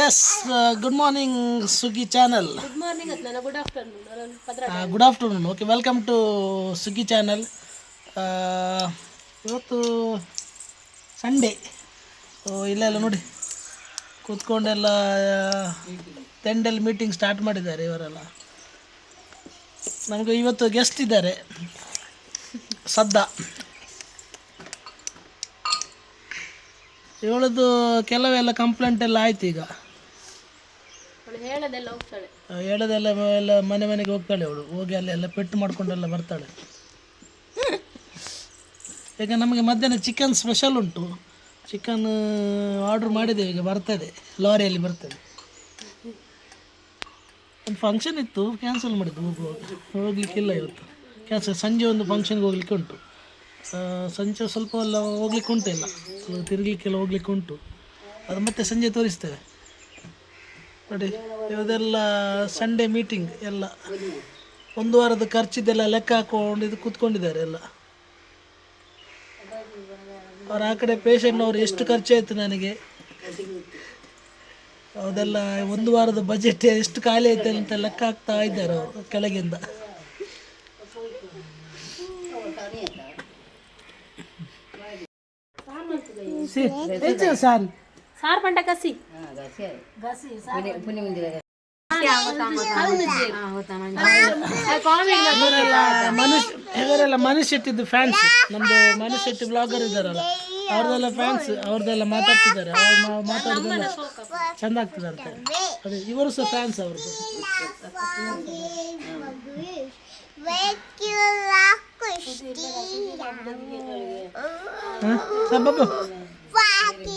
S good morning Suggi channel. Good morning ಅಲ್ಲ, good afternoon. Good afternoon. Okay, welcome to Suggi channel. ಇವತ್ತು Sunday. ಇಲ್ಲೆಲ್ಲ ನೋಡಿ ಕೂತ್ಕೊಂಡೆಲ್ಲ Tyndale meeting start ಮಾಡಿದ್ದಾರೆ ಇವರೆಲ್ಲ. ನಮಗೆ ಇವತ್ತು ಗೆಸ್ಟ್ ಇದ್ದಾರೆ, ಸದ್ದ. ಇವಳದು ಕೆಲವೆಲ್ಲ ಕಂಪ್ಲೇಂಟ್ ಎಲ್ಲ ಆಯ್ತು. ಈಗ ಹೇಳೋದೆಲ್ಲ ಎಲ್ಲ ಮನೆ ಮನೆಗೆ ಹೋಗ್ತಾಳೆ ಅವಳು. ಹೋಗಿ ಅಲ್ಲೆಲ್ಲ ಪೆಟ್ಟು ಮಾಡ್ಕೊಂಡೆಲ್ಲ ಬರ್ತಾಳೆ. ಈಗ ನಮಗೆ ಮಧ್ಯಾಹ್ನ ಚಿಕನ್ ಸ್ಪೆಷಲ್ ಉಂಟು. ಚಿಕನ್ ಆರ್ಡ್ರ್ ಮಾಡಿದ್ದೇವೆ, ಈಗ ಬರ್ತದೆ, ಲಾರಿಯಲ್ಲಿ ಬರ್ತದೆ. ಒಂದು ಫಂಕ್ಷನ್ ಇತ್ತು, ಕ್ಯಾನ್ಸಲ್ ಮಾಡಿದ್ದು. ಹೋಗ್ಲಿಕ್ಕಿಲ್ಲ ಇವತ್ತು, ಕ್ಯಾನ್ಸಲ್. ಸಂಜೆ ಒಂದು ಫಂಕ್ಷನ್ಗೆ ಹೋಗ್ಲಿಕ್ಕೆ ಉಂಟು. ಸಂಜೆ ಸ್ವಲ್ಪ ಎಲ್ಲ ಹೋಗ್ಲಿಕ್ಕೆ ಉಂಟಿಲ್ಲ, ತಿರುಗಲಿಕ್ಕೆಲ್ಲ ಹೋಗ್ಲಿಕ್ಕೆ ಉಂಟು. ಅದು ಮತ್ತೆ ಸಂಜೆ ತೋರಿಸ್ತೇವೆ ನೋಡಿ. ಇವದೆಲ್ಲ ಸಂಡೇ ಮೀಟಿಂಗ್ ಎಲ್ಲ. ಒಂದು ವಾರದ ಖರ್ಚಿದ್ದೆಲ್ಲ ಲೆಕ್ಕ ಹಾಕೊಂಡು ಇದು ಕೂತ್ಕೊಂಡಿದ್ದಾರೆ ಎಲ್ಲ. ಅವ್ರು ಆ ಕಡೆ ಪೇಷಂಟ್ನವ್ರು ಎಷ್ಟು ಖರ್ಚಾಯಿತು ನನಗೆ, ಅದೆಲ್ಲ ಒಂದು ವಾರದ ಬಜೆಟ್ ಎಷ್ಟು ಖಾಲಿ ಆಯ್ತು ಅಂತ ಲೆಕ್ಕ ಹಾಕ್ತಾ ಇದ್ದಾರೆ ಅವರು ಕೆಳಗಿಂದ. ಸಾರ್ ಪಂಡ ಕಸಿ ಇವರೆಲ್ಲ ಮನೀಶ್ ಶೆಟ್ಟಿದ್ದು ಫ್ಯಾನ್ಸ್. ನಮ್ದು ಮನೀಶ್ ಶೆಟ್ಟಿ ಬ್ಲಾಗರ್ ಇದ್ದಾರಲ್ಲ, ಅವ್ರದ್ದೆಲ್ಲ ಫ್ಯಾನ್ಸ್. ಅವ್ರದ್ದೆಲ್ಲ ಮಾತಾಡ್ತಿದ್ದಾರೆ, ಅವ್ರು ಮಾತಾಡೋದೆಲ್ಲ ಚೆಂದ ಆಗ್ತದೆ ಅಂತ. ಅದೇ ಇವರು ಸಹ ಫ್ಯಾನ್ಸ್ ಅವ್ರದ್ದು. ಬಾಬು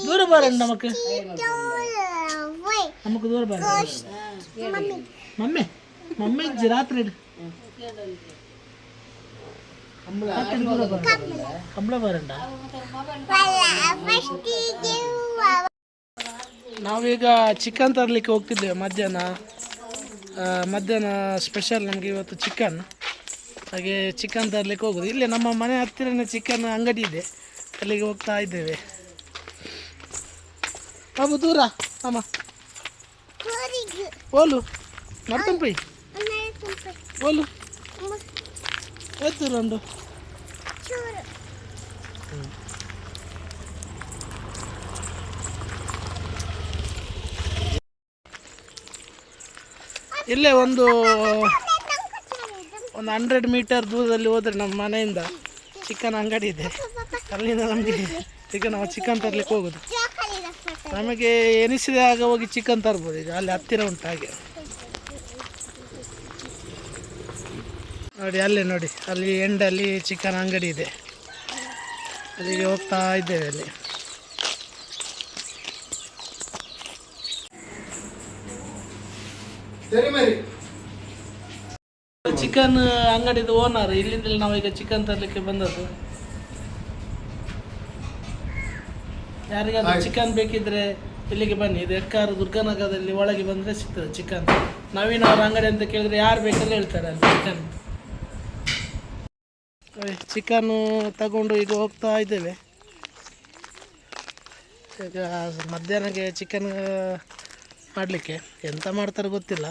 ದೂರ ಬರಂడి, ನಮಕ್ ದೂರ ಬರ. ಮಮ್ಮಿ ಮಮ್ಮಿ ರಾತ್ರಿ ಕಂಬಳ ಬರಂಡ. ನಾವೀಗ ಚಿಕನ್ ತರಲಿಕ್ಕೆ ಹೋಗ್ತಿದ್ದೇವೆ. ಮಧ್ಯಾಹ್ನ ಸ್ಪೆಷಲ್ ನಮಗೆ ಇವತ್ತು ಚಿಕನ್. ಹಾಗೆ ಚಿಕನ್ ತರಲಿಕ್ಕೆ ಹೋಗೋದು. ಇಲ್ಲೇ ನಮ್ಮ ಮನೆ ಹತ್ತಿರನೇ ಚಿಕನ್ ಅಂಗಡಿ ಇದೆ, ಅಲ್ಲಿಗೆ ಹೋಗ್ತಾ ಇದ್ದೇವೆ. ಬಾಬು ದೂರ ಅಮ್ಮ ಓಲು ಮರ್ತಂಪೈ ಓಲು ಎತ್ತು ರಂಡು. ಇಲ್ಲೇ ಒಂದು 100 ಮೀಟರ್ ದೂರದಲ್ಲಿ ಹೋದರೆ ನಮ್ಮ ಮನೆಯಿಂದ ಚಿಕನ್ ಅಂಗಡಿ ಇದೆ. ಅಲ್ಲಿಂದ ನಮಗೆ ಈಗ ನಾವು ಚಿಕನ್ ತರಲಿಕ್ಕೆ ಹೋಗೋದು. ನಮಗೆ ಎನಿಸಿದೆ ಆಗ ಹೋಗಿ ಚಿಕನ್ ತರ್ಬೋದು. ಈಗ ಅಲ್ಲಿ ಹತ್ತಿರ ಉಂಟು ಹಾಗೆ ನೋಡಿ. ಅಲ್ಲೇ ನೋಡಿ, ಅಲ್ಲಿ ಎಂಡಲ್ಲಿ ಚಿಕನ್ ಅಂಗಡಿ ಇದೆ, ಅಲ್ಲಿಗೆ ಹೋಗ್ತಾ ಇದ್ದೇವೆ. ಅಲ್ಲಿ ಚಿಕನ್ ಅಂಗಡಿದು ಓನರ್. ಇಲ್ಲಿಂದಲೇ ನಾವೀಗ ಚಿಕನ್ ತರಲಿಕ್ಕೆ ಬಂದದ್ದು. ಯಾರಿಗಾದ್ರೂ ಚಿಕನ್ ಬೇಕಿದ್ರೆ ಇಲ್ಲಿಗೆ ಬನ್ನಿ. ಇದು ಎಕ್ಕಾರು ದುರ್ಗಾನಗರದಲ್ಲಿ ಒಳಗೆ ಬಂದರೆ ಸಿಗ್ತದೆ ಚಿಕನ್. ನವೀನ್ ಅವ್ರ ಅಂಗಡಿ ಅಂತ ಕೇಳಿದ್ರೆ ಯಾರು ಬೇಕಂತ ಹೇಳ್ತಾರೆ ಅಲ್ಲಿ ಚಿಕನ್. ಚಿಕನ್ನು ತಗೊಂಡು ಈಗ ಹೋಗ್ತಾ ಇದ್ದೇವೆ. ಈಗ ಮಧ್ಯಾಹ್ನಕ್ಕೆ ಚಿಕನ್ ಮಾಡಲಿಕ್ಕೆ ಎಂತ ಮಾಡ್ತಾರೆ ಗೊತ್ತಿಲ್ಲ.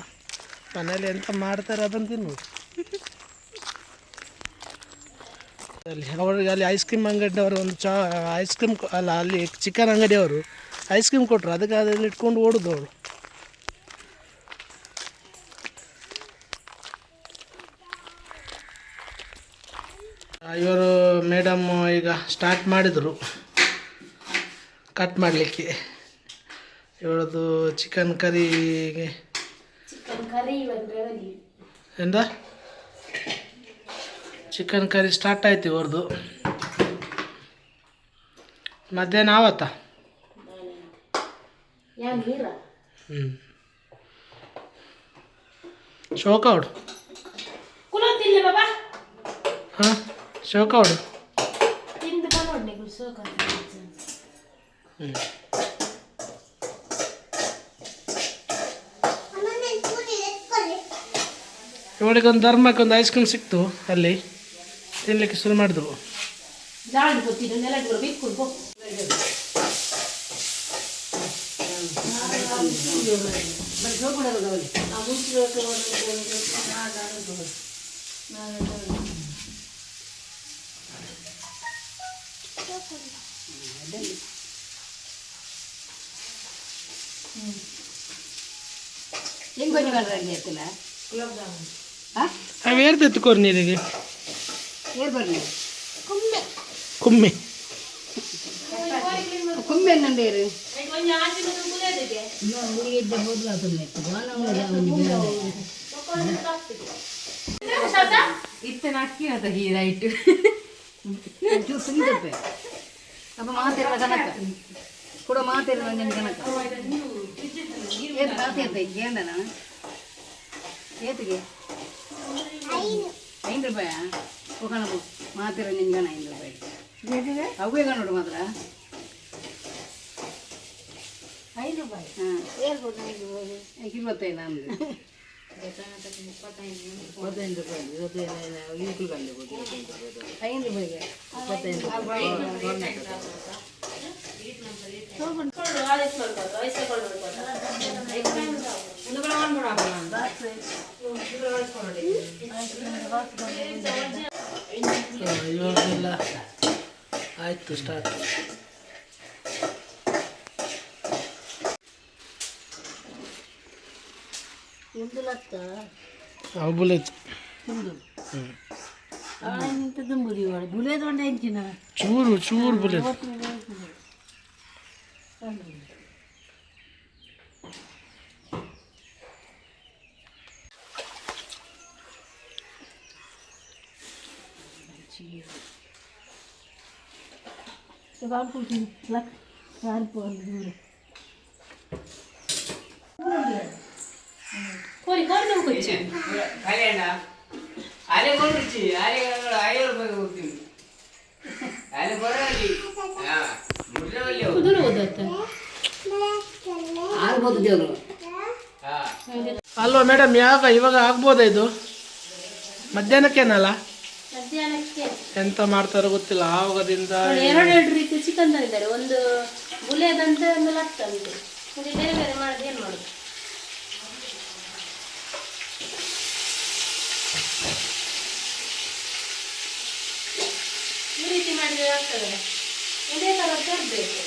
ಮನೇಲಿ ಎಂತ ಮಾಡ್ತಾರೆ ಅದನ್ನು ತಿನ್ಬೋದು. ಅಲ್ಲಿ ಐಸ್ ಕ್ರೀಮ್ ಅಂಗಡಿಯವರು ಒಂದು ಐಸ್ ಕ್ರೀಮ್ ಅಲ್ಲ, ಅಲ್ಲಿ ಚಿಕನ್ ಅಂಗಡಿಯವರು ಐಸ್ ಕ್ರೀಮ್ ಕೊಟ್ಟರು. ಅದಕ್ಕೆ ಅದರಲ್ಲಿ ಇಟ್ಕೊಂಡು ಓಡೋದು ಅವಳು. ಇವರು ಮೇಡಮ್ ಈಗ ಸ್ಟಾರ್ಟ್ ಮಾಡಿದರು ಕಟ್ ಮಾಡಲಿಕ್ಕೆ. ಇವಳದು ಚಿಕನ್ ಕರಿಗೆ ಎಂದ ಚಿಕನ್ ಕರಿ ಸ್ಟಾರ್ಟ್ ಆಯ್ತು ಇವ್ರದ್ದು. ಮಧ್ಯಾಹ್ನ ಆವತ್ತ ಶೋಕೌಡು ಹಾಂ ಶೋಕೌಡು ಇವಳಿಗೊಂದು ಧರ್ಮಕ್ಕೊಂದು ಐಸ್ ಕ್ರೀಮ್ ಸಿಕ್ತು, ಅಲ್ಲಿ ತಿನ್ನಲಿಕ್ಕೆ ಶುರು ಮಾಡಿದ್ರು. ಹೆಂಗ್ ಬನ್ನಿ ಬರ್ರಿ ಎತ್ತಲ್ಲ ಅವು ಏರ್ದು ಎತ್ಕೋರಿ ನೀರಿಗೆ ಏರ್ ಬರ್ಲಿ ಕುಮ್ಮಿ ಕುಂಬೆ ನಂದೇರು ಇತ್ತನ ಅಕ್ಕಿ ಅದ ಹೀರಾಯ್ತು ಸುಂದಪ್ಪೆ ಅಪ್ಪ ಮಾತಿರಲ್ಲ ಕನಕ ಕೂಡ ಮಾತಿರಲ್ಲ ನಿನ್ನ ಕನಕ ಏತು ಕಾತಿ ಅಂತ ಗೇಂಡನ ಏತಿಗೆ 5 ರೂಪಾಯ ಹೋಗೋಣ ಮಾತಿರ ನಿನ್ಗನ 5 ರೂಪಾಯಿ ಅವೇ ನೋಡು ಮಾತ್ರ 5 ರೂಪಾಯಿ ಹಾಂ 25 ನಾನು 25 ರೂಪಾಯಿ 5 ರೂಪಾಯಿಗೆ 25 ಇವಾಗೆಲ್ಲ ಆಯಿತು ಸ್ಟಾರ್ಟ್. ಬುಲೆಟ್ ಚೂರು ಚೂರು ಬುಲೆಟ್ ಕೋರಿ ಕೋರಿ ನಾವು ಕೊಚ್ಚಿ ಕುದುರೆ ಓದತ್ತ ಆಗ್ಬೋದು ದೇವರು ಅಲ್ವಾ ಮೇಡಮ್ ಇವಾಗ ಆಗ್ಬೋದಾ ಇದು ಮಧ್ಯಾಹ್ನಕ್ಕೇನಲ್ಲ ಮಧ್ಯಾಹ್ನಕ್ಕೆ ಎಂತ ಮಾಡ್ತಾರೋ ಗೊತ್ತಿಲ್ಲ ಆವಾಗದಿಂದ ಎರಡು ರೀತಿ ಚಿಕನ್ ತಂದಿದ್ದಾರೆ. ಒಂದು ಬುಲೆದಂತೆ ಒಂದು ಲಟ್ಟಂತೆ. ಇದು ಬೇರೆ ಬೇರೆ ಮಾಡೋದು ಏನು ಮಾಡೋದು? ಈ ರೀತಿ ಮಾಡಿದ್ರೆ ಆಗ್ತದೆ. ಇದೇ ಥರ ತರಬೇಕು.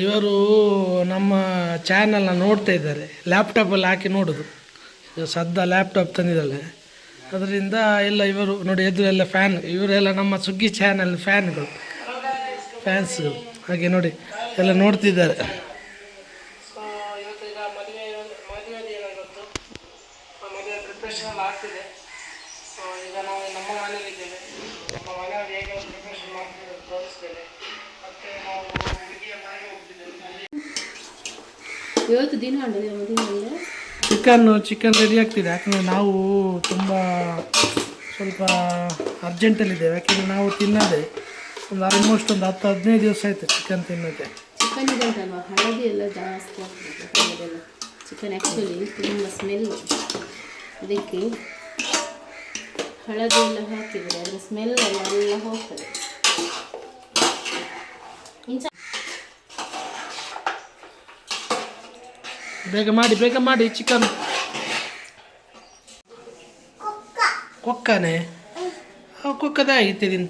ಇವರು ನಮ್ಮ ಚಾನಲ್ನ ನೋಡ್ತಾ ಇದ್ದಾರೆ, ಲ್ಯಾಪ್ಟಾಪಲ್ಲಿ ಹಾಕಿ ನೋಡೋದು. ಸದ್ದ ಲ್ಯಾಪ್ಟಾಪ್ ತಂದಿದ್ದಾಳೆ, ಅದರಿಂದ ಎಲ್ಲ ಇವರು ನೋಡಿ ಎದುರೆಲ್ಲ ಫ್ಯಾನ್, ಇವರೆಲ್ಲ ನಮ್ಮ ಸುಗ್ಗಿ ಚಾನಲ್ ಫ್ಯಾನ್ಸ್ಗಳು ಹಾಗೆ ನೋಡಿ ಎಲ್ಲ ನೋಡ್ತಿದ್ದಾರೆ. ಆಗ್ತಿದೆ. ಈಗ ನಾವು ನಮ್ಮ ಮನೆಯಲ್ಲಿದ್ದೇವೆ, ನಮ್ಮ ಮನೆಯಲ್ಲಿ ಹೇಗೆ ಪ್ರಿಪ್ರೇಷನ್ ಮಾಡ್ತಿದ್ದೇವೆ ತೋರಿಸ್ತೇನೆ. ಮತ್ತೆ ನಾವು ಹುಡುಗಿಯ ಮನೆಗೆ ಹೋಗ್ತಿದ್ದೇವೆ. ಇವತ್ತು ದಿನ ಚಿಕನ್ ರೆಡಿ ಆಗ್ತಿದೆ. ಯಾಕಂದರೆ ನಾವು ತುಂಬ ಸ್ವಲ್ಪ ಅರ್ಜೆಂಟಲ್ಲಿದ್ದೇವೆ. ಯಾಕೆಂದರೆ ನಾವು ತಿನ್ನೋದೇ ಒಂದು ಆಲ್ಮೋಸ್ಟ್ ಒಂದು 10-15 ದಿವಸ ಆಯಿತು ಚಿಕನ್ ತಿನ್ನೋದೆ. ಚಿಕನ್ ಇದೆ ಉಂಟಲ್ವ, ಹಳದಿ ಎಲ್ಲ ಜಾಸ್ತಿ ಆಗ್ತದೆ ಚಿಕನ್. ಆ್ಯಕ್ಚುಲಿ ತುಂಬ ಸ್ಮೆಲ್, ಅದಕ್ಕೆ ಹಳದಿ ಎಲ್ಲ ಹಾಕಿದರೆ ಅದರ ಸ್ಮೆಲ್ ಎಲ್ಲ ಹೋಗ್ತದೆ. ಬೇಗ ಮಾಡಿ ಚಿಕನ್. ಕೊಕ್ಕನೆ ಕೊಕ್ಕದ ಆಗಿತ್ತೆ ದಿನ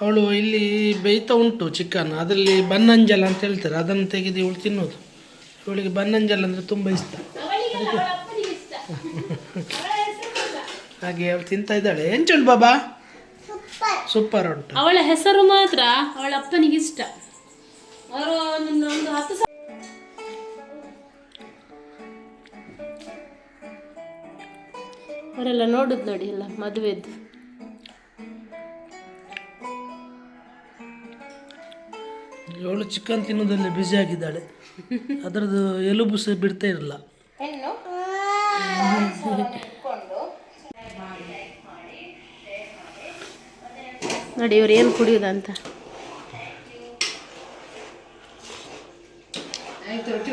ಅವಳು ಇಲ್ಲಿ ಬೇಯ್ತಾ ಉಂಟು ಚಿಕನ್. ಅದರಲ್ಲಿ ಬನ್ನಂಜಲ್ ಅಂತ ಹೇಳ್ತಾರೆ, ಅದನ್ನು ತೆಗೆದು ಇವಳು ತಿನ್ನೋದು. ಇವಳಿಗೆ ಬನ್ನಂಜಲ್ ಅಂದರೆ ತುಂಬ ಇಷ್ಟ, ಹಾಗೆ ಅವಳು ತಿಂತಾ ಇದ್ದಾಳೆ. ಎಂಚುಳು ಬಾಬಾ ಸೂಪರ್ ಉಂಟು. ಅವಳ ಹೆಸರು ಮಾತ್ರ ಅವಳ ಅಪ್ಪನಿಗೆ ಇಷ್ಟ. ಅವರು ಒಂದು 10 ಅವರೆಲ್ಲ ನೋಡುದು ನೋಡಿ, ಎಲ್ಲ ಮದುವೆದ್ದು. ಇವಳು ಚಿಕನ್ ತಿನ್ನೋದ್ರಲ್ಲಿ ಬ್ಯುಸಿ ಆಗಿದ್ದಾಳೆ, ಅದರದ್ದು ಎಲುಬು ಸಹ ಬಿಡ್ತಾ ಇರಲ್ಲ. ನೋಡಿ ಇವ್ರು ಏನು ಕುಡಿಯೋದಂತ. ಆಯ್ತು, ರೊಟ್ಟಿ